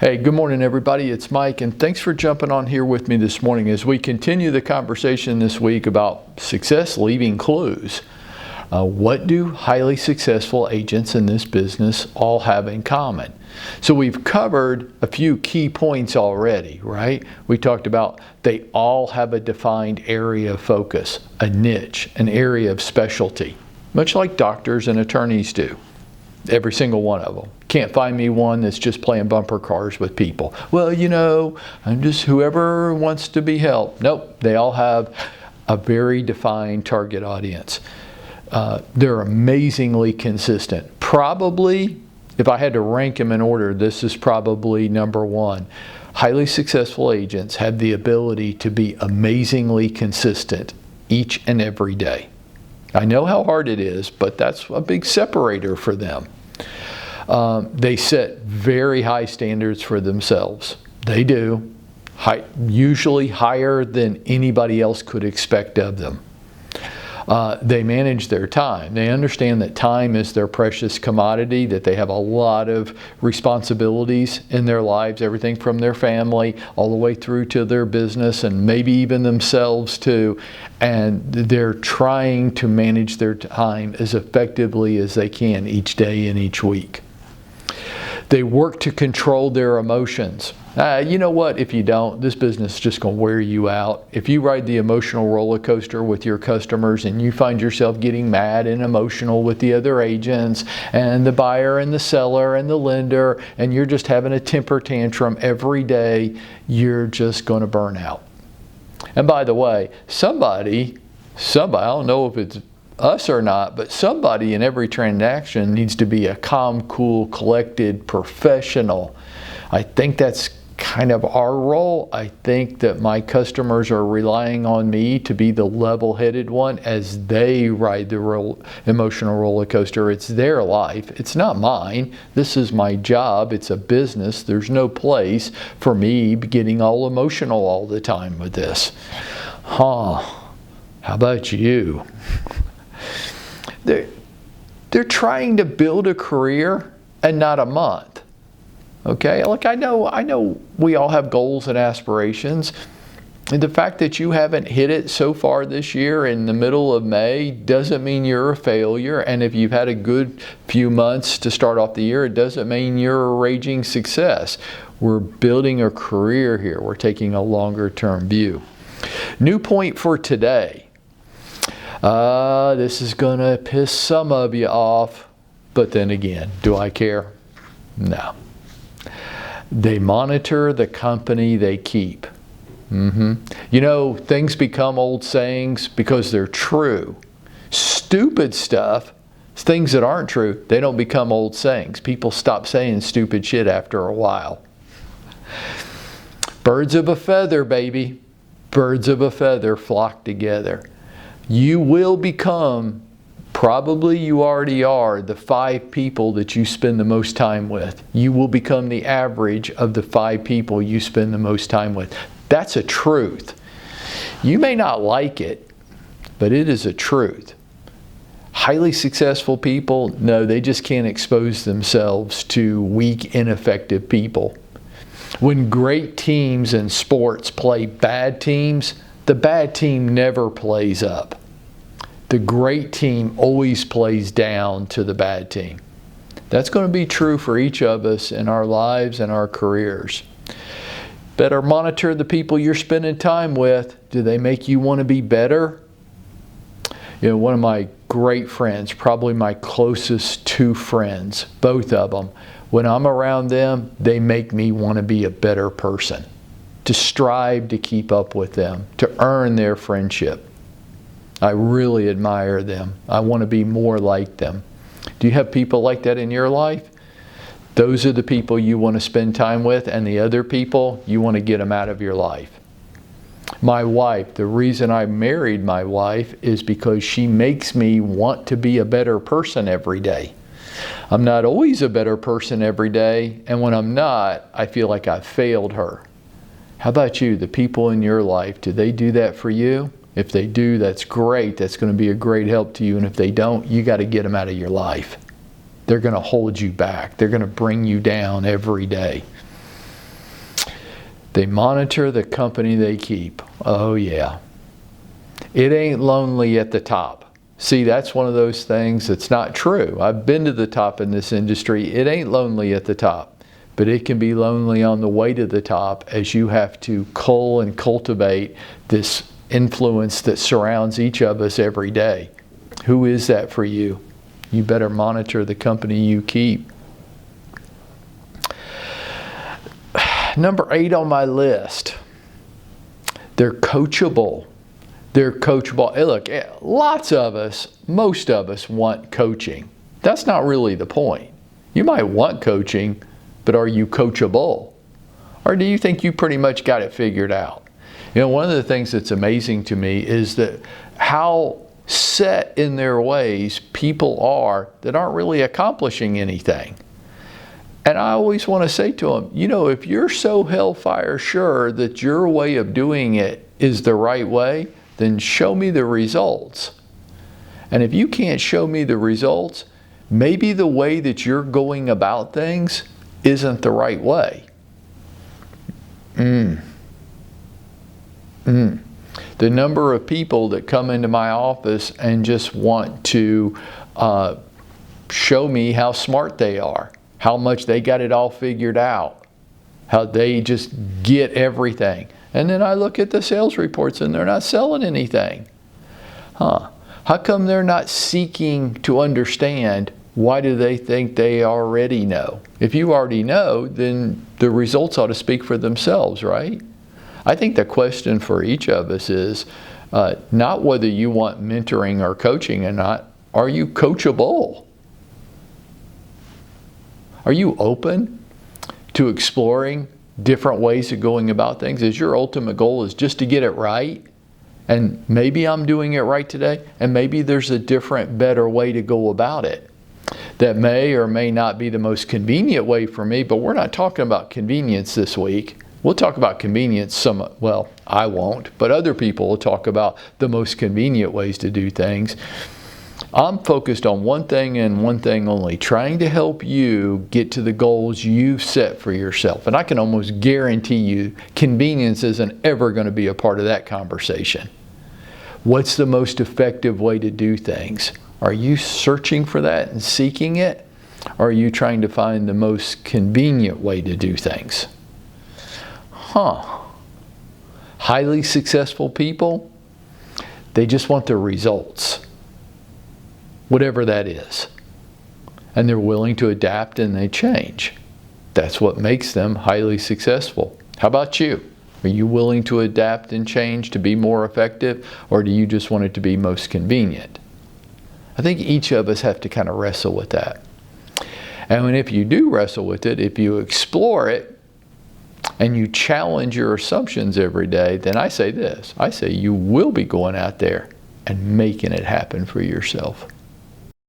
Hey, good morning everybody. It's Mike, and thanks for jumping on here with me this morning as we continue the conversation this week about success leaving clues. What do highly successful agents in this business all have in common? So we've covered a few key points already, right? We talked about they all have a defined area of focus, a niche, an area of specialty, much like doctors and attorneys do. Every single one of them. Can't find me one that's just playing bumper cars with people. Well, you know, I'm just whoever wants to be helped. Nope, they all have a very defined target audience. They're amazingly consistent. Probably, if I had to rank them in order, this is probably number one. Highly successful agents have the ability to be amazingly consistent each and every day. I know how hard it is, but that's a big separator for them. They set very high standards for themselves. They do. Usually higher than anybody else could expect of them. They manage their time. They understand that time is their precious commodity, that they have a lot of responsibilities in their lives, everything from their family all the way through to their business and maybe even themselves too. And they're trying to manage their time as effectively as they can each day and each week. They work to control their emotions. You know what? If you don't, this business is just going to wear you out. If you ride the emotional roller coaster with your customers and you find yourself getting mad and emotional with the other agents and the buyer and the seller and the lender, and you're just having a temper tantrum every day, you're just going to burn out. And by the way, somebody, I don't know if it's us or not, but somebody in every transaction needs to be a calm, cool, collected professional. I think that's kind of our role. I think that my customers are relying on me to be the level-headed one as they ride the emotional roller coaster. It's their life. It's not mine. This is my job. It's a business. There's no place for me getting all emotional all the time with this. How about you? They're trying to build a career and not a month. Okay, look, I know we all have goals and aspirations. And the fact that you haven't hit it so far this year in the middle of May doesn't mean you're a failure. And if you've had a good few months to start off the year, it doesn't mean you're a raging success. We're building a career here. We're taking a longer term view. New point for today. This is going to piss some of you off, but then again, do I care? No. They monitor the company they keep. You know, things become old sayings because they're true. Stupid stuff, things that aren't true, they don't become old sayings. People stop saying stupid shit after a while. Birds of a feather, baby. Birds of a feather flock together. You will become, probably you already are, the 5 people that you spend the most time with. You will become the average of the 5 people you spend the most time with. That's a truth. You may not like it, but it is a truth. Highly successful people, no, they just can't expose themselves to weak, ineffective people. When great teams in sports play bad teams, the bad team never plays up. The great team always plays down to the bad team. That's going to be true for each of us in our lives and our careers. Better monitor the people you're spending time with. Do they make you want to be better? You know, one of my great friends, probably my closest 2 friends, both of them, when I'm around them, they make me want to be a better person, to strive to keep up with them, to earn their friendship. I really admire them. I want to be more like them. Do you have people like that in your life? Those are the people you want to spend time with, and the other people, you want to get them out of your life. My wife, the reason I married my wife is because she makes me want to be a better person every day. I'm not always a better person every day, and when I'm not, I feel like I've failed her. How about you? The people in your life, do they do that for you? If they do, that's great. That's going to be a great help to you. And if they don't, you got to get them out of your life. They're going to hold you back. They're going to bring you down every day. They monitor the company they keep. Oh yeah. It ain't lonely at the top. See, that's one of those things that's not true. I've been to the top in this industry. It ain't lonely at the top, but it can be lonely on the way to the top as you have to cull and cultivate this influence that surrounds each of us every day. Who is that for you? You better monitor the company you keep. Number 8 on my list, they're coachable. They're coachable. Hey, look, lots of us, most of us want coaching. That's not really the point. You might want coaching, but are you coachable? Or do you think you pretty much got it figured out? You know, one of the things that's amazing to me is that how set in their ways people are that aren't really accomplishing anything. And I always want to say to them, you know, if you're so hellfire sure that your way of doing it is the right way, then show me the results. And if you can't show me the results, maybe the way that you're going about things isn't the right way. The number of people that come into my office and just want to show me how smart they are, how much they got it all figured out, how they just get everything. And then I look at the sales reports and they're not selling anything. How come they're not seeking to understand? Why do they think they already know? If you already know, then the results ought to speak for themselves, right? I think the question for each of us is not whether you want mentoring or coaching or not. Are you coachable? Are you open to exploring different ways of going about things? Is your ultimate goal is just to get it right? And maybe I'm doing it right today, and maybe there's a different, better way to go about it that may or may not be the most convenient way for me, but we're not talking about convenience this week. We'll talk about convenience well, I won't, but other people will talk about the most convenient ways to do things. I'm focused on one thing and one thing only, trying to help you get to the goals you've set for yourself. And I can almost guarantee you convenience isn't ever going to be a part of that conversation. What's the most effective way to do things? Are you searching for that and seeking it? Or are you trying to find the most convenient way to do things? Highly successful people, they just want the results, whatever that is. And they're willing to adapt and they change. That's what makes them highly successful. How about you? Are you willing to adapt and change to be more effective, or do you just want it to be most convenient? I think each of us have to kind of wrestle with that. And if you do wrestle with it, if you explore it, and you challenge your assumptions every day, then I say this. I say you will be going out there and making it happen for yourself.